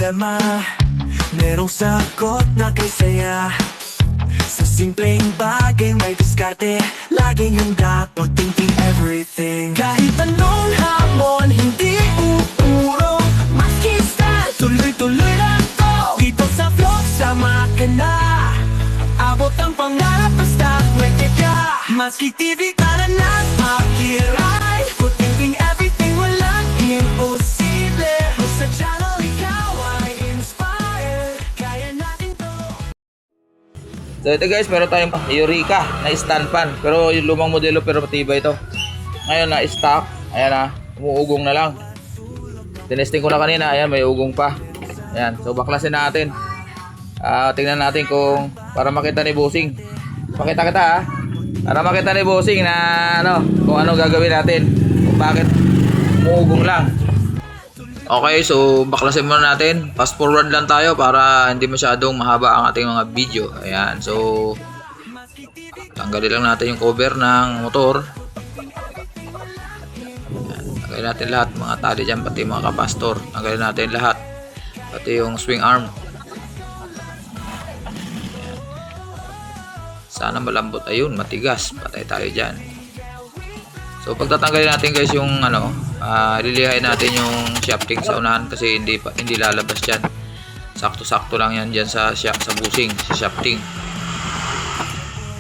problema, merong sagot na kay saya. Sa simpleng bagay may diskarte, laging handa, no thinking everything. Kahit anong hamon, hindi uurong makista, tuloy-tuloy lang to. Dito sa vlog, sama ka na. Abot ang pangarap, basta kwente ka. Maski TV ka na ng akiray, no thinking everything, walang imposible. Sa channel, ikaw ay inspired, kaya natin to. So ito guys, meron tayong Eureka na stand fan. Pero yung lumang modelo pero matibay ito. Ngayon na stock, ayan na, umuugong na lang. Tinesting ko na kanina, ayan may ugong pa. Ayan, so baklasin natin. Tingnan natin kung para makita ni Bossing. Pakita kita ha. Para makita ni Bossing na ano, kung ano gagawin natin. Kung bakit umuugong lang. Okay, so baklasin muna natin. Fast forward lang tayo para hindi masyadong mahaba ang ating mga video. Ayan, so tanggalin lang natin yung cover ng motor. Ayan, tanggalin natin lahat, mga tali dyan, pati mga kapastor. Tanggalin natin lahat, pati yung swing arm. Ayan. Sana malambot, ayun, matigas. Patay tayo dyan. So pagtatanggalin natin guys yung ano, lilihain natin yung shafting sa unahan kasi hindi lalabas diyan. Sakto-sakto lang yan diyan sa bushing, sa shafting.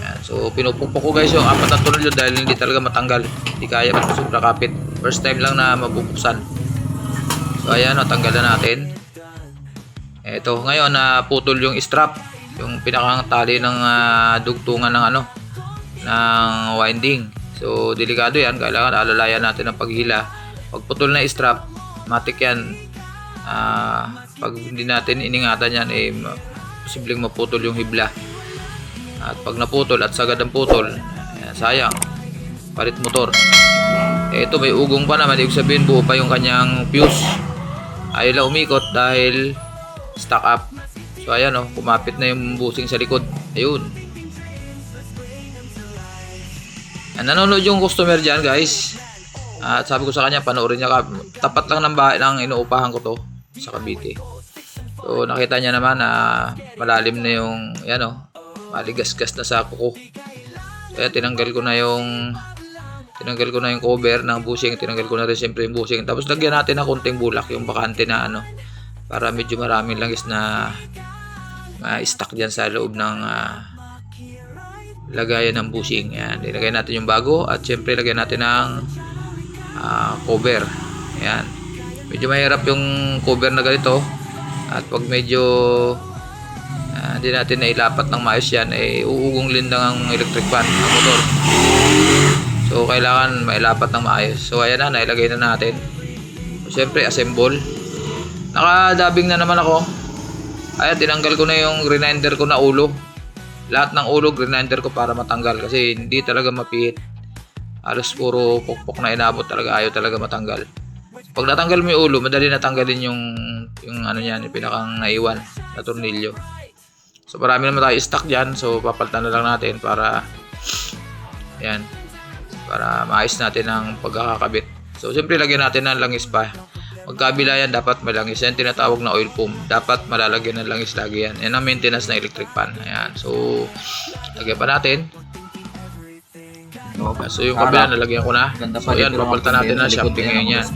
Ayan, so pinupukpok ko guys yung apat na tornilyo dahil hindi talaga matanggal. Hindi kaya kasi sobra kapit. First time lang na mabubuksan. So ayan, natanggalan natin. Ito, ngayon putol yung strap, yung pinakang tali ng dugtungan ng ano, ng winding. So delikado yan, kailangan alalayan natin ang paghila. Pag putol na strap, matik yan. Pag hindi natin iningatan yan, posibleng maputol yung hibla. At pag naputol at sagad ang putol, sayang, palit motor. Ito may ugong pa naman, ibig sabihin buo pa yung kanyang fuse. Ayaw lang umikot dahil stuck up. So ayan kumapit na yung busing sa likod. Ayun. Nanonood yung customer dyan guys, at sabi ko sa kanya panoorin niya, tapat lang ng bahay ng inuupahan ko to sa Cavite. So nakita niya naman na malalim na yung maligasgas na sa kuko. Kaya tinanggal ko na yung cover ng bushing, tinanggal ko na rin siyempre yung bushing, tapos lagyan natin ng konting bulak yung bakante na para medyo maraming langis na ma-stack dyan sa loob ng lagayan ng bushing. Ayan, ilagay natin yung bago at syempre lagyan natin ng cover. Ayan, medyo mahirap yung cover na ganito, at pag medyo hindi natin nailapat ng maayos yan, uugong lindang ang electric fan, ang motor. So kailangan mailapat ng maayos. So ayan na, nailagay na natin. So syempre assemble. Nakadabing na naman ako. Ayan, tinanggal ko na yung grinder ko na ulo. Lahat ng ulo grinder ko para matanggal kasi hindi talaga mapihit. Halos puro pokpok na inabot talaga, ayaw talaga matanggal. Pag natanggal mo yung ulo, madali natanggalin yung ano niyan, yung pinakang naiwan na tornilyo. So marami naman tayo stock diyan, so papalitan na lang natin para para maayos natin ang pagkakakabit. So siyempre lagyan natin ng langis pa. Magkabila yan, dapat may langis. Yan tinatawag na oil pump. Dapat malalagyan ng langis lagi yan. Yan ang maintenance ng electric fan. Ayan. So, lagyan pa natin. So, yung kabila nalagyan ko na. So, yan, papalitan natin na shafting ngayon yan.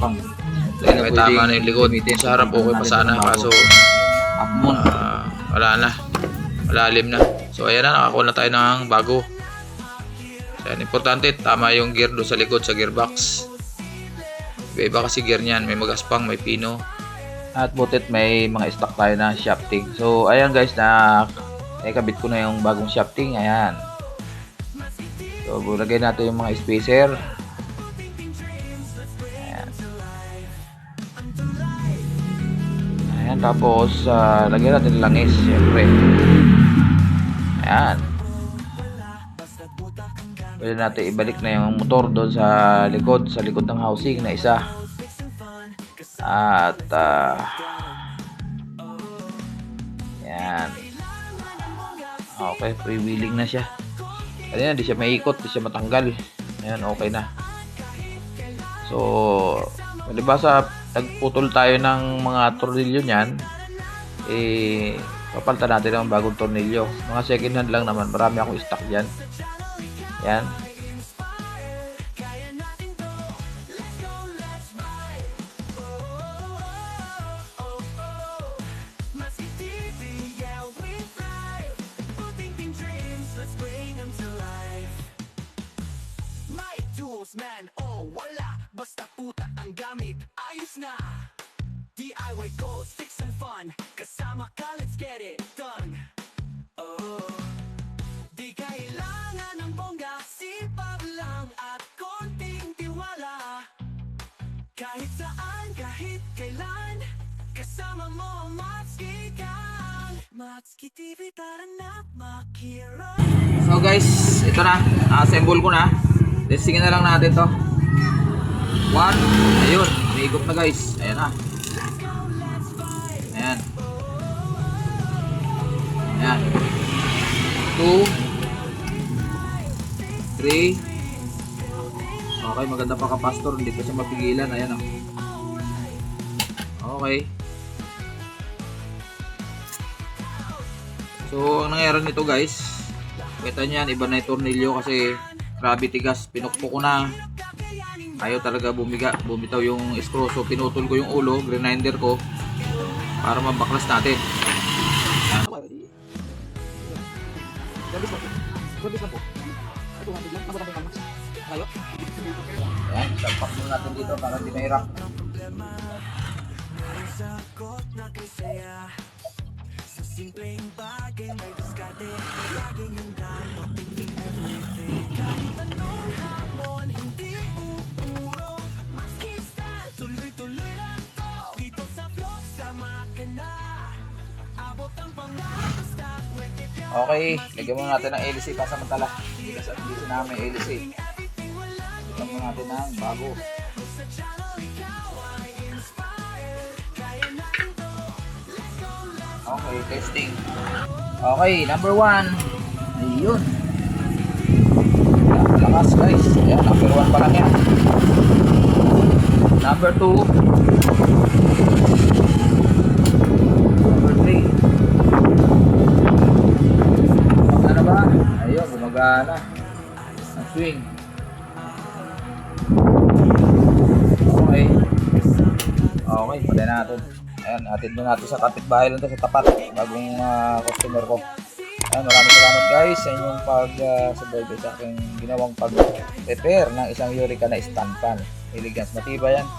May tama na yung likod. Sa harap okay pa sana. Kaso, wala na. Malalim na. So, ayan na. Nakakuha na tayo ng bago. So, yan, importante. Tama yung gear doon sa likod, sa gearbox. Iba kasi gear niyan, may magaspang, may pino. At butit may mga stock tayo na shafting. So ayan guys, nakabit ko na yung bagong shafting. Ayan. So lagay natin yung mga spacer. Ayan. Ayan, tapos lagyan natin langis syempre. Ayan. Pwede natin ibalik na yung motor doon sa likod ng housing na isa. At yan. Okay, freewheeling na siya. Kanina di siya maikot, di siya matanggal. Ayan, okay na. So, palibasa nagputol tayo ng mga tornilyo niyan. papalitan natin ng bagong tornilyo. Mga second hand lang naman, marami akong stock dyan. Yan. Man, oh wala, basta puta ang gamit, ayos na. DIY goals, sticks and fun, kasama ka, let's get it done. Oh, di kailangan ng bongga, sipag lang at konting tiwala. Kahit saan, kahit kailan, kasama mo, Matski Gang. Matski TV, tara na, makira. So guys, ito na, assemble ko na. Testingin na lang natin to. 1, ayun, umigop na guys. Ayan na. Ayan. Ayan. 2, 3. Okay, maganda pa kapastor, hindi pa siya mapigilan. Ayan o. Okay. So, ang nangyari nito guys, kita niyan, iba na yung tornilyo kasi grabe tigas, pinukpo ko na, ayaw talaga bumitaw yung screw. So pinutol ko yung ulo, grinder ko para mabaklas natin. Yan, salpak muna natin dito para hindi mahirap. Simpleng bagay may diskarte, laging yung dapat tingin everything. Kahit anong hamon, hindi pupuro, maski style, tuloy-tuloy lang to. Dito sa flow, sama ka na, abot ang pangarap, basta pwede ka. Okay, lagyan muna natin ng LC pasamantala. Kasi dito na may LC. Lagyan muna natin ng bago. Sa channel, ikaw ay inspired, kaya natin to. Okay, testing. Okay, number 1. Ayun. Lakas guys. Ayan, number 1 pa lang yan. Number 2. Number 3. Ano ba? Ayun, gumagana. Ang swing. Okay. Okay, patay natin. Ayan, atid mo natin sa kapitbahay lang to sa tapat, bagong customer ko. Ayan, maraming salamat guys sa inyong pag-subaybay sa aking ginawang pag-prepare ng isang Eureka na stand fan. Elegance, matibay yan.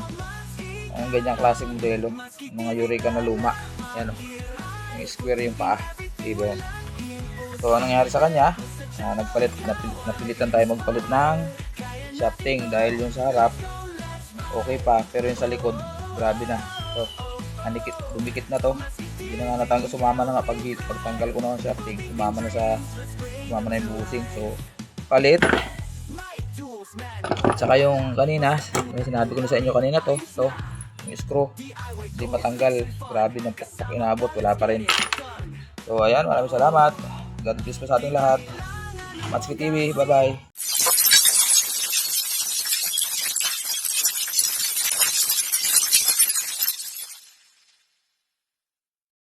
Ang ganyang klaseng modelo, mga Eureka na luma. Ayan o, yung square yung paa. Diba yan? So, anong nangyari sa kanya? Napilitan tayo magpalit ng shafting dahil yung sa harap, okay pa, pero yung sa likod, grabe na. So, dumikit na to, hindi na nga natanggal, sumama na nga pagtanggal ko na ng shafting, sumama na yung bushing. So palit. At saka yung kanina, yung sinabi ko na sa inyo kanina, to yung screw hindi matanggal, grabe ng pukpuk inabot, wala pa rin. So ayan, maraming salamat, God bless po sa ating lahat. Matski TV, bye bye.